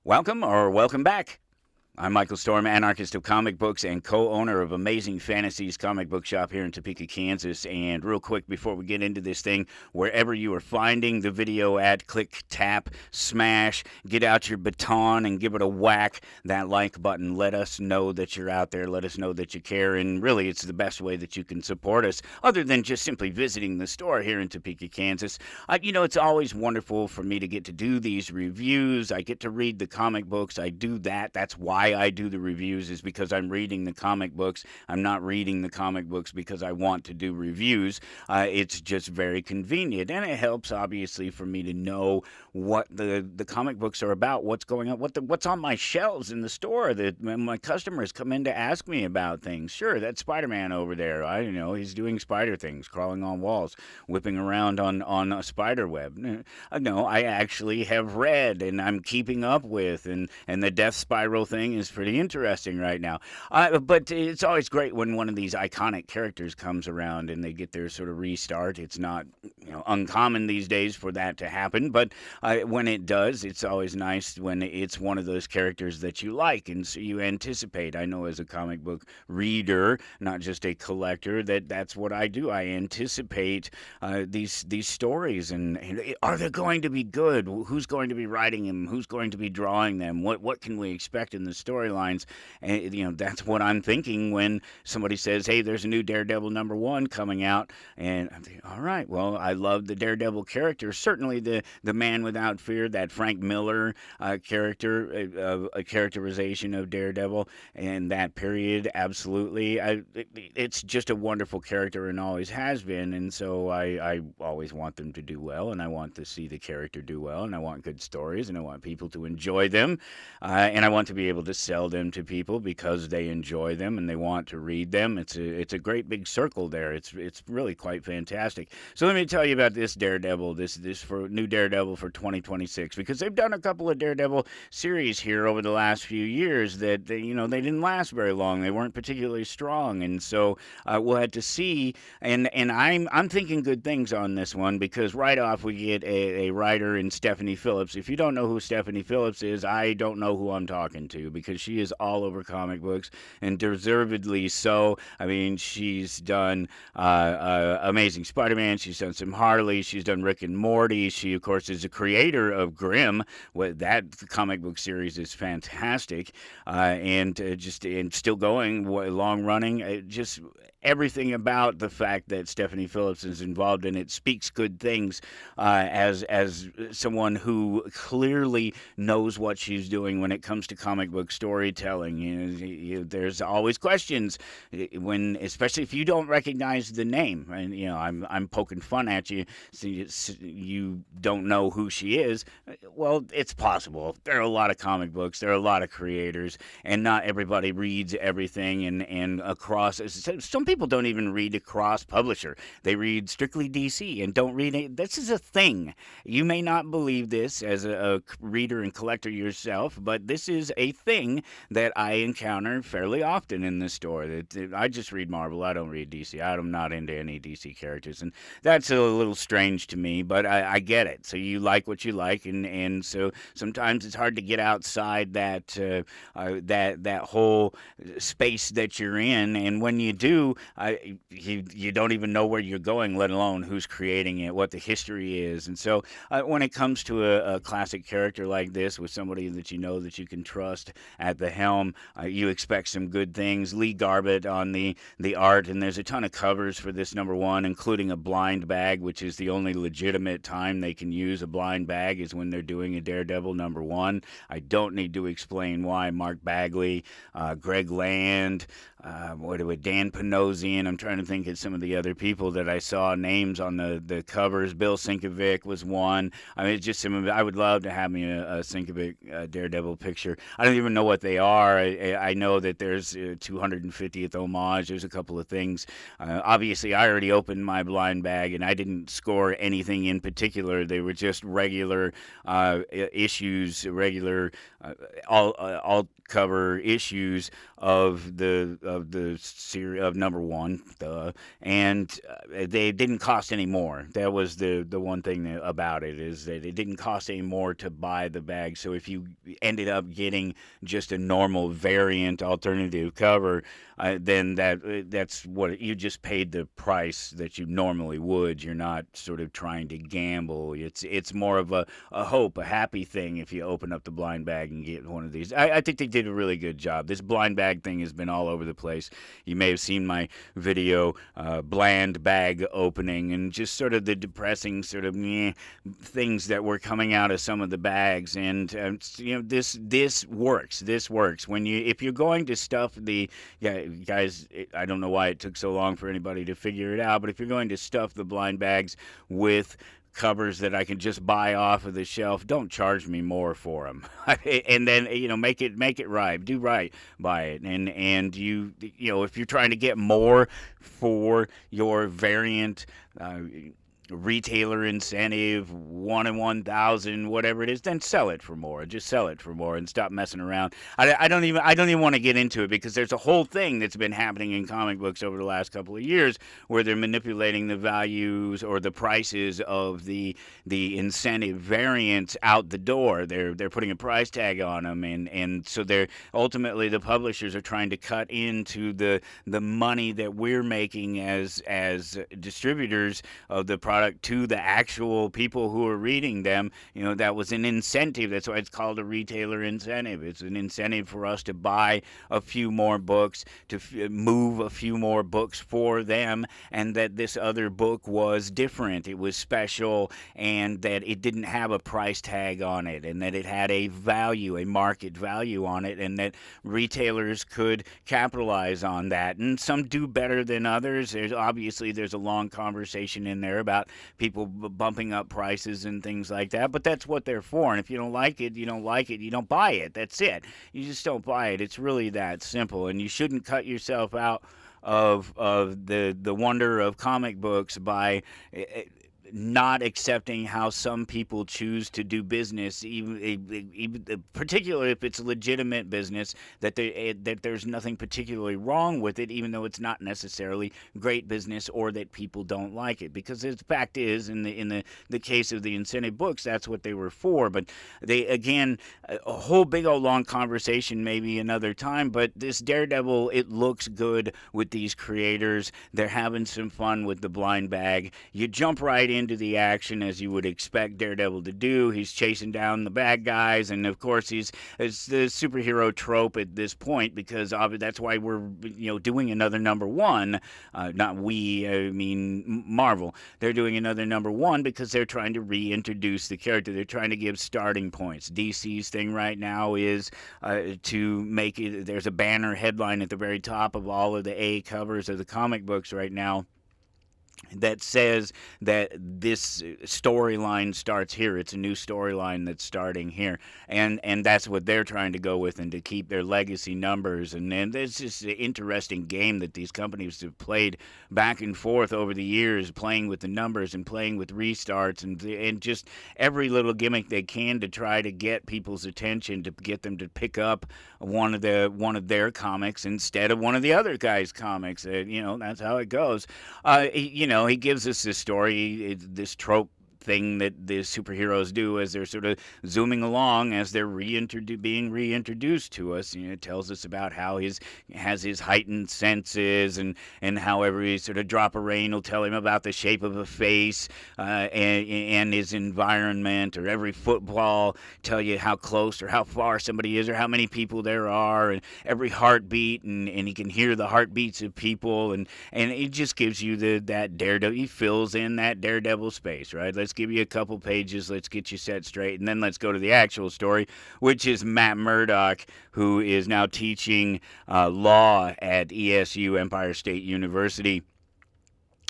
Welcome back. I'm Michael Storm, Anarchist of Comic Books and co-owner of Amazing Fantasies Comic Book Shop here in Topeka, Kansas. And real quick, before we get into this thing, wherever you are finding the video at, click, tap, smash, get out your baton and give it a whack. That like button. Let us know that you're out there. Let us know that you care. And really, it's the best way that you can support us, other than just simply visiting the store here in Topeka, Kansas. It's always wonderful for me to get to do these reviews. I get to read the comic books. I do that. That's why I do the reviews, is because I'm reading the comic books. I'm not reading the comic books because I want to do reviews. It's just very convenient, and it helps obviously for me to know what the comic books are about, what's going on, what's on my shelves in the store. That my customers come in to ask me about things. Sure, that's Spider-Man over there. I don't know, he's doing spider things, crawling on walls, whipping around on a spider web. No, I actually have read and I'm keeping up with, and the Death Spiral thing is pretty interesting right now. But it's always great when one of these iconic characters comes around and they get their sort of restart. It's not uncommon these days for that to happen, but when it does, it's always nice when it's one of those characters that you like, and so you anticipate. I know as a comic book reader, not just a collector, that's what I do. I anticipate these stories, and are they going to be good? Who's going to be writing them? Who's going to be drawing them? What can we expect in the storylines? And that's what I'm thinking when somebody says, "Hey, there's a new Daredevil #1 coming out," and I'm thinking, all right, well, I love the Daredevil character. Certainly the Man Without Fear, that Frank Miller character, a characterization of Daredevil and that period, absolutely. It's just a wonderful character and always has been, and so I always want them to do well, and I want to see the character do well, and I want good stories, and I want people to enjoy them, and I want to be able to sell them to people because they enjoy them and they want to read them. It's a great big circle there. It's really quite fantastic. So let me tell you about this Daredevil, this for new Daredevil for 2026, because they've done a couple of Daredevil series here over the last few years that they didn't last very long. They weren't particularly strong, and so we'll have to see. And I'm thinking good things on this one, because right off we get a writer in Stephanie Phillips. If you don't know who Stephanie Phillips is, I don't know who I'm talking to, because she is all over comic books, and deservedly so. I mean, she's done Amazing Spider-Man. She's done some Harley. She's done Rick and Morty. She, of course, is the creator of Grimm. That comic book series is fantastic, and still going, long running. Just everything about the fact that Stephanie Phillips is involved in it speaks good things, as someone who clearly knows what she's doing when it comes to comic book storytelling. There's always questions especially if you don't recognize the name, and I'm poking fun at you, so you don't know who she is. Well, it's possible. There are a lot of comic books. There are a lot of creators, and not everybody reads everything. And across, some people don't even read across publisher. They read strictly DC and don't read it. This is a thing. You may not believe this as a reader and collector yourself, but this is a thing that I encounter fairly often in the store. I just read Marvel. I don't read DC. I'm not into any DC characters, and that's a little strange to me, but I get it. So you like what you like, and so sometimes it's hard to get outside that whole space that you're in, and when you do, you don't even know where you're going, let alone who's creating it, what the history is. And so when it comes to a classic character like this, with somebody that you can trust at the helm, you expect some good things. Lee Garbett on the art, and there's a ton of covers for this #1, including a blind bag, which is the only legitimate time they can use a blind bag, is when they're doing a Daredevil #1. I don't need to explain why. Mark Bagley, Greg Land, Dan Panosian. I'm trying to think of some of the other people that I saw names on the covers. Bill Sienkiewicz was one. I mean, it's just I would love to have me a Sienkiewicz Daredevil picture. I don't even know what they are. I know that there's 250th homage. There's a couple of things. Obviously, I already opened my blind bag, and I didn't score anything in particular. They were just regular issues, regular all cover issues of the the series of number one, and they didn't cost any more. That was the one thing about it, is that it didn't cost any more to buy the bag. So if you ended up getting just a normal variant alternative cover, then that's what you just paid the price that you normally would. You're not sort of trying to gamble. It's more of a hope, a happy thing if you open up the blind bag and get one of these. I think they did a really good job. This blind bag thing has been all over the place. You may have seen my video, bland bag opening, and just sort of the depressing sort of things that were coming out of some of the bags. And this works. This works when if you're going to stuff the guys. I don't know why it took so long for anybody to figure it out, but if you're going to stuff the blind bags with covers that I can just buy off of the shelf, don't charge me more for them. And then make it right, do right by it. And if you're trying to get more for your variant retailer incentive, 1 in 1,000, whatever it is, then sell it for more. Just sell it for more and stop messing around. I don't even want to get into it, because there's a whole thing that's been happening in comic books over the last couple of years where they're manipulating the values or the prices of the incentive variants out the door. They're putting a price tag on them, and so they're ultimately, the publishers are trying to cut into the money that we're making as distributors of the product to the actual people who are reading them. That was an incentive. That's why it's called a retailer incentive. It's an incentive for us to buy a few more books, to move a few more books for them, and that this other book was different. It was special, and that it didn't have a price tag on it, and that it had a value, a market value on it, and that retailers could capitalize on that. And some do better than others. There's a long conversation in there about people bumping up prices and things like that, but that's what they're for. And if you don't like it, you don't like it. You don't buy it. That's it. You just don't buy it. It's really that simple. And you shouldn't cut yourself out of the wonder of comic books by not accepting how some people choose to do business, even particularly if it's legitimate business, that there's nothing particularly wrong with it, even though it's not necessarily great business or that people don't like it. Because the fact is, in the case of the incentive books, that's what they were for. But they, again, a whole big old long conversation maybe another time, but this Daredevil, it looks good with these creators. They're having some fun with the blind bag. You jump right into the action, as you would expect Daredevil to do. He's chasing down the bad guys, and of course it's the superhero trope at this point, because that's why we're doing another number one. Not we, I mean Marvel. They're doing another number one because they're trying to reintroduce the character. They're trying to give starting points. DC's thing right now is to make it. There's a banner headline at the very top of all of the A covers of the comic books right now that says that this storyline starts here. It's a new storyline that's starting here, and that's what they're trying to go with, and to keep their legacy numbers. And there's just an interesting game that these companies have played back and forth over the years, playing with the numbers and playing with restarts and just every little gimmick they can to try to get people's attention, to get them to pick up one of their comics instead of one of the other guys' comics. That's how it goes. He gives us this story, this trope thing that the superheroes do as they're sort of zooming along, as they're being reintroduced to us. It tells us about how he has his heightened senses, and how every sort of drop of rain will tell him about the shape of a face, and his environment, or every football tell you how close or how far somebody is, or how many people there are, and every heartbeat, and he can hear the heartbeats of people, and it just gives you that Daredevil. He fills in that Daredevil space, right? Let's give you a couple pages, let's get you set straight, and then let's go to the actual story, which is Matt Murdock, who is now teaching law at ESU, Empire State University.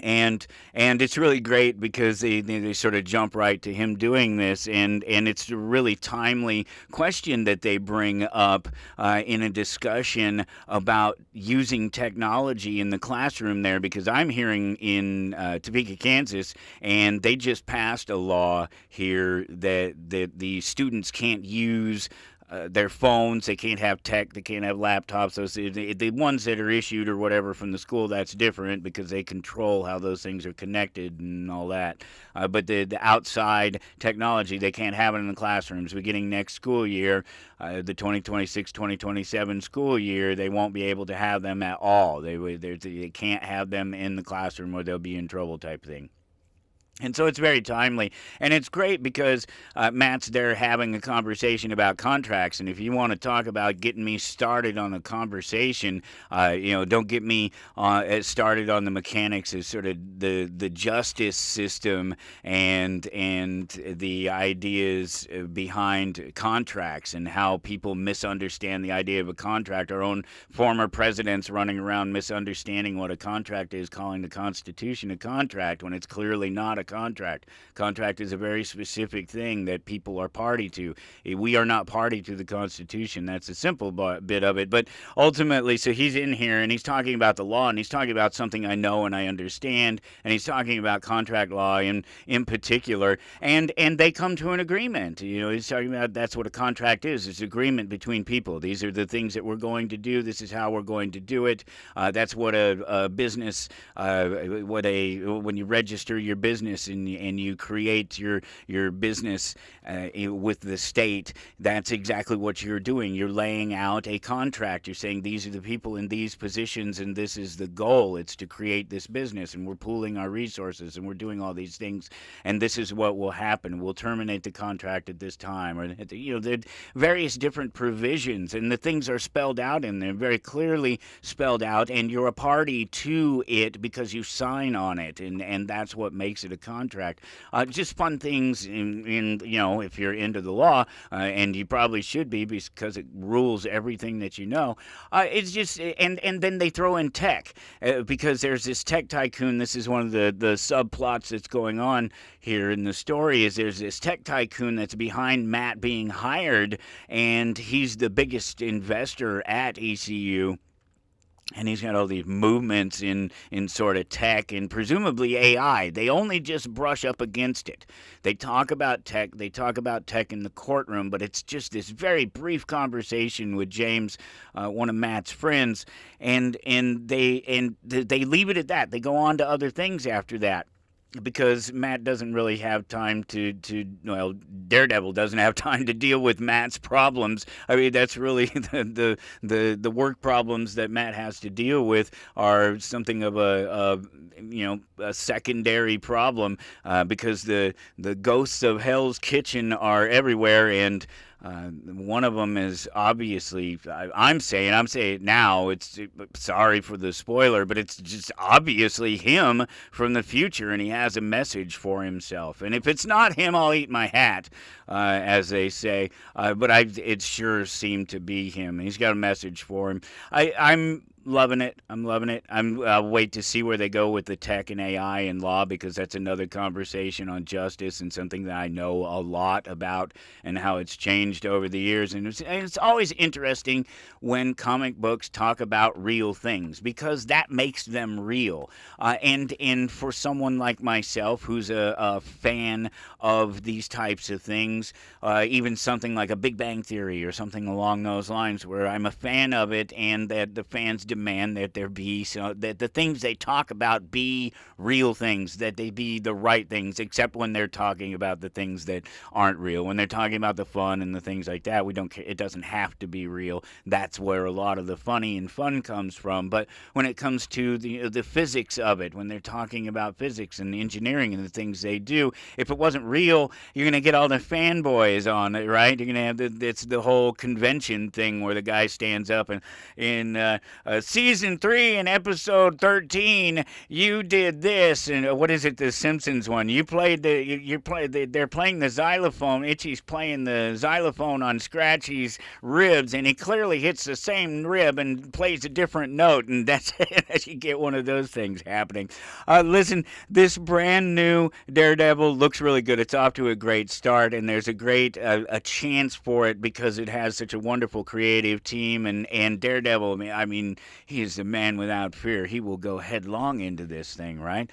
And it's really great because they sort of jump right to him doing this, and it's a really timely question that they bring up in a discussion about using technology in the classroom there, because I'm hearing in Topeka, Kansas, and they just passed a law here that the students can't use their phones. They can't have tech. They can't have laptops. Those the ones that are issued or whatever from the school, that's different because they control how those things are connected and all that. But the outside technology, they can't have it in the classrooms. Beginning next school year, the 2026-2027 school year, they won't be able to have them at all. They can't have them in the classroom or they'll be in trouble type thing. And so it's very timely, and it's great because Matt's there having a conversation about contracts. And if you want to talk about getting me started on the conversation, don't get me started on the mechanics of sort of the justice system and the ideas behind contracts and how people misunderstand the idea of a contract. Our own former presidents running around misunderstanding what a contract is, calling the Constitution a contract when it's clearly not a contract. Contract is a very specific thing that people are party to. We are not party to the Constitution. That's a simple bit of it. But ultimately, so he's in here and he's talking about the law, and he's talking about something I know and I understand, and he's talking about contract law in particular, and they come to an agreement. He's talking about that's what a contract is. It's agreement between people. These are the things that we're going to do. This is how we're going to do it. That's what a business, when you register your business and you create your business with the state, that's exactly what you're doing. You're laying out a contract. You're saying these are the people in these positions and this is the goal. It's to create this business, and we're pooling our resources and we're doing all these things, and this is what will happen. We'll terminate the contract at this time, or there are various different provisions, and the things are spelled out in there, very clearly spelled out, and you're a party to it because you sign on it, and that's what makes it a contract. Just fun things in if you're into the law, and you probably should be because it rules everything that you know. It's just and then they throw in tech because there's this tech tycoon. This is one of the subplots that's going on here in the story. Is there's this tech tycoon that's behind Matt being hired, and he's the biggest investor at ECU. And he's got all these movements in sort of tech and presumably AI. They only just brush up against it. They talk about tech. They talk about tech in the courtroom, but it's just this very brief conversation with James, one of Matt's friends, and they leave it at that. They go on to other things after that, because Matt doesn't really have time Daredevil doesn't have time to deal with Matt's problems. I mean, that's really the work problems that Matt has to deal with are something of a secondary problem, because the ghosts of Hell's Kitchen are everywhere, and one of them is obviously, I'm saying it now, it's sorry for the spoiler, but it's just obviously him from the future, and he has a message for himself. And if it's not him, I'll eat my hat, as they say. But it sure seemed to be him. He's got a message for him. I'm loving it. I'll wait to see where they go with the tech and AI and law, because that's another conversation on justice and something that I know a lot about and how it's changed over the years. And it's always interesting when comic books talk about real things, because that makes them real. And for someone like myself who's a fan of these types of things, even something like a Big Bang Theory or something along those lines, where I'm a fan of it and that the fans demand that there be, so that the things they talk about be real things, that they be the right things, except when they're talking about the things that aren't real. When they're talking about the fun and the things like that, we don't care. It doesn't have to be real. That's where a lot of the funny and fun comes from. But when it comes to the physics of it, when they're talking about physics and engineering and the things they do, if it wasn't real, you're gonna get all the fanboys on it, right? You're gonna have it's the whole convention thing where the guy stands up and in season 3 and episode 13, you did this, and what is it? The Simpsons one. You played they're playing the xylophone. Itchy's playing the xylophone on Scratchy's ribs, and he clearly hits the same rib and plays a different note, and that's you get one of those things happening. Listen, this brand new Daredevil looks really good. It's off to a great start, and there's a great a chance for it because it has such a wonderful creative team, and Daredevil. I mean, he is the man without fear. He will go headlong into this thing, right?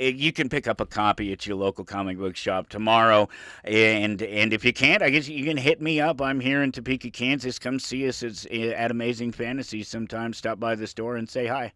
You can pick up a copy at your local comic book shop tomorrow, and if you can't, I guess you can hit me up. I'm here in Topeka, Kansas. Come see us at Amazing Fantasies sometime. Stop by the store and say hi.